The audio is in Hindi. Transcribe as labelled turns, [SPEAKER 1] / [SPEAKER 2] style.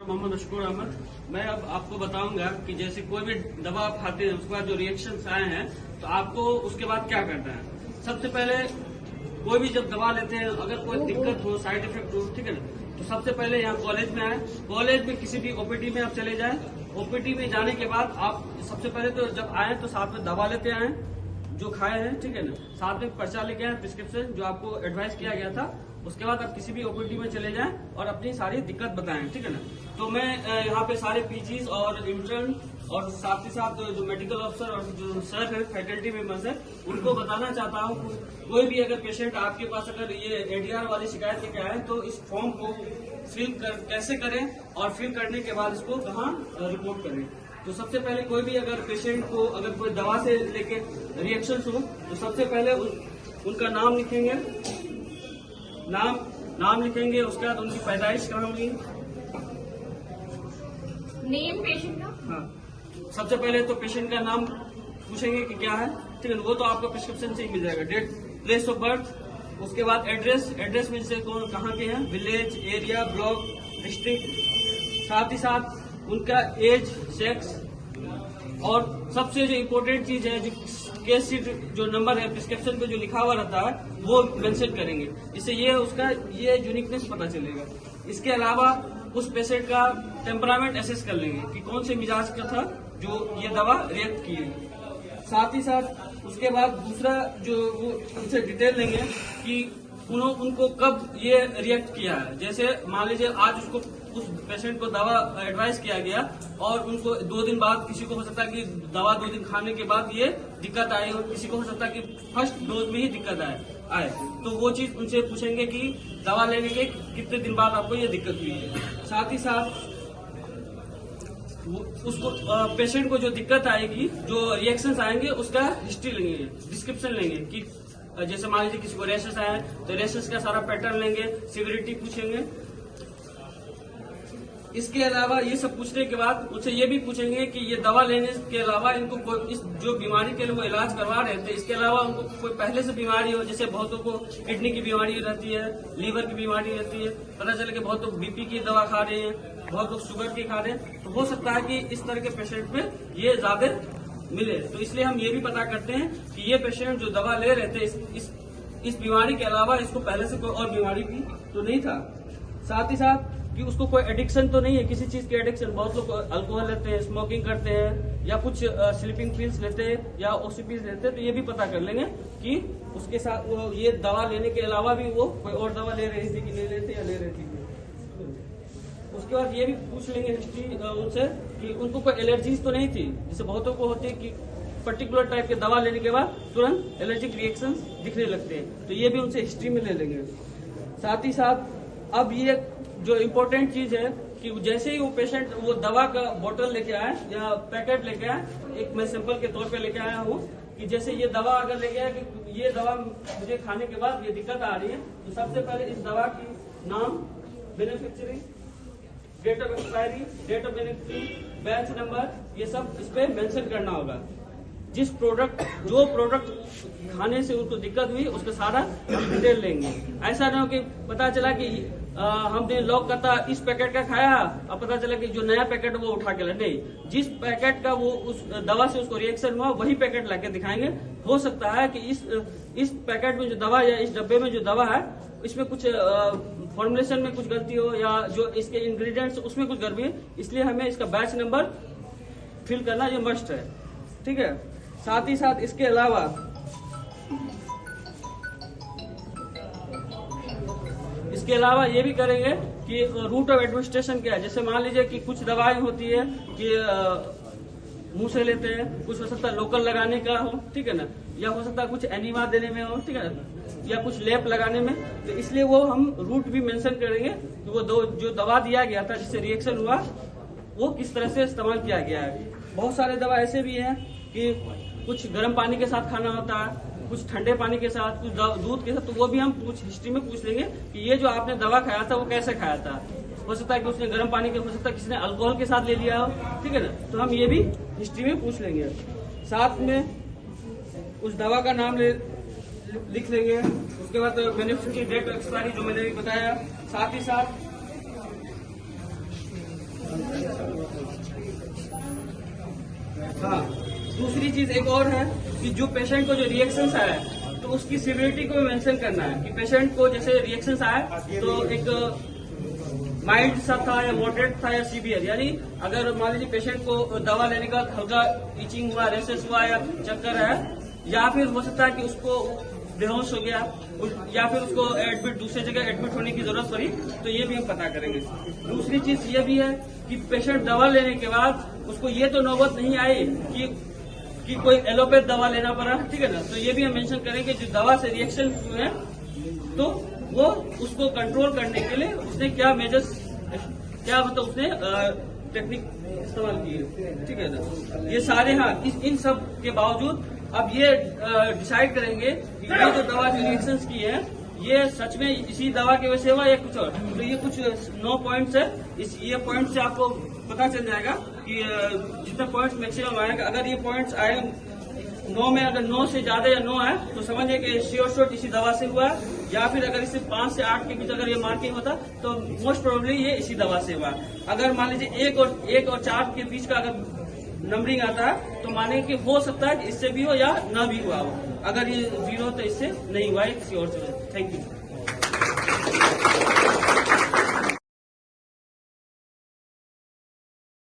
[SPEAKER 1] मोहम्मद अशकुर अहमद। मैं अब आपको बताऊंगा कि जैसे कोई भी दवा आप खाते हैं उसके बाद जो रिएक्शंस आए हैं तो आपको उसके बाद क्या करना है। सबसे पहले कोई भी जब दवा लेते हैं अगर कोई दिक्कत हो, साइड इफेक्ट हो, ठीक है ना, तो सबसे पहले यहाँ कॉलेज में आए। कॉलेज में किसी भी ओपीडी में आप चले जाएं। ओपीडी में जाने के बाद आप सबसे पहले तो जब आए तो साथ में दवा लेते आए जो खाए हैं, ठीक है ना, साथ में पर्चा लेके आए, प्रिस्क्रिप्शन जो आपको एडवाइस किया गया था। उसके बाद आप किसी भी ओपीडी में चले जाएं और अपनी सारी दिक्कत बताएं, ठीक है ना। तो मैं यहाँ पे सारे पीजीज और इंटर्न और साथ ही साथ जो मेडिकल ऑफिसर और जो सर है, फैकल्टी मेंबर्स है, उनको बताना चाहता हूँ कोई भी अगर पेशेंट आपके पास अगर ये एडीआर वाली शिकायत लेके आए तो इस फॉर्म को कैसे करें और फिल करने के बाद इसको कहाँ रिपोर्ट करें। तो सबसे पहले कोई भी अगर पेशेंट को अगर कोई दवा से लेके रिएक्शन हो तो सबसे पहले उनका नाम लिखेंगे, नाम लिखेंगे। उसके बाद उनकी पैदाइश कहाँ हुई,
[SPEAKER 2] नेम पेशेंट का।
[SPEAKER 1] हाँ, सबसे पहले तो पेशेंट का नाम पूछेंगे कि क्या है, ठीक है, वो तो आपको प्रिस्क्रिप्शन से ही मिल जाएगा। डेट, प्लेस ऑफ बर्थ, उसके बाद एड्रेस में से कौन कहाँ के हैं, विलेज, एरिया, ब्लॉक, डिस्ट्रिक्ट, साथ ही साथ उनका एज, सेक्स, और सबसे जो इम्पोर्टेंट चीज है जो केस शीट जो नंबर है प्रिस्क्रिप्शन पे जो लिखा हुआ रहता है वो मेंशन करेंगे। इससे ये उसका ये यूनिकनेस पता चलेगा। इसके अलावा उस पेशेंट का टेम्परामेंट एसेस कर लेंगे कि कौन से मिजाज का था जो ये दवा रिएक्ट की है। साथ ही साथ उसके बाद दूसरा जो वो उनसे डिटेल लेंगे कि उनको कब ये रिएक्ट किया है। जैसे मान लीजिए आज उसको उस पेशेंट को दवा एडवाइस किया गया और उनको 2 दिन बाद, किसी को हो सकता है कि दवा 2 दिन खाने के बाद ये दिक्कत आई और किसी को हो सकता है कि फर्स्ट डोज में ही दिक्कत आए, तो वो चीज उनसे पूछेंगे कि दवा लेने के कितने दिन बाद आपको ये दिक्कत हुई है। साथ ही साथ उसको पेशेंट को जो दिक्कत आएगी, जो रिएक्शंस आएंगे, उसका हिस्ट्री लेंगे, डिस्क्रिप्शन लेंगे कि जैसे मान लीजिए किसी को रैशेस आए तो रैशेस का सारा पैटर्न लेंगे, सिविरिटी पूछेंगे। इसके अलावा ये सब पूछने के बाद उनसे ये भी पूछेंगे कि ये दवा लेने के अलावा इनको कोई इस जो बीमारी के लिए वो इलाज करवा रहे थे इसके अलावा उनको कोई पहले से बीमारी हो। जैसे बहुतों को किडनी की बीमारी रहती है, लीवर की बीमारी रहती है, पता चले कि बहुत लोग बीपी की दवा खा रहे हैं, बहुत लोग शुगर की खा रहे हैं, तो हो सकता है कि इस तरह के पेशेंट में ये ज्यादा मिले। तो इसलिए हम ये भी पता करते हैं कि ये पेशेंट जो दवा ले रहे थे इस बीमारी के अलावा इसको पहले से कोई और बीमारी भी तो नहीं था। साथ ही साथ कि उसको कोई एडिक्शन तो नहीं है, किसी चीज की एडिक्शन। बहुत लोग अल्कोहल लेते हैं, स्मोकिंग करते हैं, या कुछ स्लीपिंग पिल्स लेते हैं या ओसीपीज लेते हैं, तो ये भी पता कर लेंगे कि उसके साथ वो ये दवा लेने के अलावा भी वो कोई और दवा ले रही थी कि नहीं लेते या ले रही थी। उसके बाद ये भी पूछ लेंगे हिस्ट्री उनसे कि उनको कोई एलर्जीज तो नहीं थी। जैसे बहुतों को होती है कि पर्टिकुलर टाइप के दवा लेने के बाद तुरंत एलर्जिक रिएक्शंस दिखने लगते हैं, तो ये भी उनसे हिस्ट्री में ले लेंगे। साथ ही साथ अब ये जो इम्पोर्टेंट चीज है कि जैसे ही वो पेशेंट वो दवा का बोतल लेके आए या पैकेट लेके आए, एक मैं सैंपल के तौर पे लेके आया हूँ कि जैसे ये दवा अगर लेके आए कि ये दवा मुझे खाने के बाद ये दिक्कत आ रही है, तो सबसे पहले इस दवा की नाम, beneficiary, date of expiry, date of beneficiary, batch number, ये सब इस पे मेंशन करना होगा। जो प्रोडक्ट खाने से उनको दिक्कत हुई उसका सारा हम डिटेल लेंगे। ऐसा ना हो कि पता चला कि हमने लॉक करता इस पैकेट का खाया और पता चला कि जो नया पैकेट वो उठा के नहीं, जिस पैकेट का वो उस दवा से उसको रिएक्शन हुआ वही पैकेट लाके दिखाएंगे। हो सकता है कि इस पैकेट में जो दवा या इस डब्बे में जो दवा है इसमें कुछ फॉर्मुलेशन में कुछ गलती हो या जो इसके इंग्रेडिएंट्स उसमें कुछ गड़बड़ी है, इसलिए हमें इसका बैच नंबर फिल करना ये मस्ट है, ठीक है। साथ ही साथ इसके अलावा ये भी करेंगे कि रूट ऑफ एडमिनिस्ट्रेशन क्या है। जैसे मान लीजिए कि कुछ दवाएं होती है कि मुंह से लेते हैं, कुछ हो सकता है लोकल लगाने का हो, ठीक है ना, या हो सकता है कुछ एनिमा देने में हो, ठीक है ना, या कुछ लेप लगाने में। तो इसलिए वो हम रूट भी मेंशन करेंगे कि वो जो दवा दिया गया था जिससे रिएक्शन हुआ वो किस तरह से इस्तेमाल किया गया है। बहुत सारे दवा ऐसे भी हैं कि कुछ गर्म पानी के साथ खाना होता है, कुछ ठंडे पानी के साथ, कुछ दूध के साथ, तो वो भी हम हिस्ट्री में पूछ लेंगे कि ये जो आपने दवा खाया था वो कैसे खाया था। हो सकता है कि उसने गर्म पानी के, हो सकता है किसी ने अल्कोहल के साथ ले लिया हो, ठीक है ना, तो हम ये भी हिस्ट्री में पूछ लेंगे। साथ में उस दवा का नाम लिख लेंगे। उसके बाद बेनिफिशियरी, डेट एक्सपायरी जो मैंने भी बताया। साथ ही साथ हाँ, दूसरी चीज एक और है कि जो पेशेंट को जो रिएक्शंस आया तो उसकी सीवियरिटी को मेंशन करना है कि पेशेंट को जैसे रिएक्शंस आया तो एक माइल्ड सा था या मॉडरेट था या सीवियर, यानी अगर मान लीजिए पेशेंट को दवा लेने का हल्का इचिंग हुआ, रेसेस हुआ या चक्कर है, या फिर हो सकता है कि उसको बेहोश हो गया या फिर उसको एडमिट दूसरी जगह एडमिट होने की जरूरत पड़ी, तो ये भी हम पता करेंगे। दूसरी चीज ये भी है कि पेशेंट दवा लेने के बाद उसको ये तो नौबत नहीं आई कि कोई एलोपैथ दवा लेना पड़ा, ठीक है ना, तो ये भी हम मेंशन करेंगे जो दवा से रिएक्शन हुए हैं तो वो उसको कंट्रोल करने के लिए उसने क्या मेजर्स, क्या मतलब उसने टेक्निक इस्तेमाल की है, ठीक है ना। ये सारे, हाँ, इन सब के बावजूद अब ये डिसाइड करेंगे कि ये जो दवा जो रिएक्शंस की है ये सच में इसी दवा की वजह से हुआ या कुछ और। तो ये कुछ 9 पॉइंट्स है, ये पॉइंट से आपको पता चल जाएगा कि जितने पॉइंट्स मैक्सिमम आएगा, अगर ये पॉइंट्स आए 9 में, अगर 9 से ज्यादा या 9 है तो समझिए कि श्योर शॉट इसी दवा से हुआ, या फिर अगर इससे 5 से 8 के बीच अगर ये मार्किंग होता तो मोस्ट प्रोबेबली ये इसी दवा से हुआ। अगर मान लीजिए 1 और 4 के बीच का अगर नंबरिंग आता है तो माने कि हो सकता है कि इससे भी हो या ना भी हुआ हो, अगर ये 0 तो इससे नहीं हुआ है किसी और से। Thank you.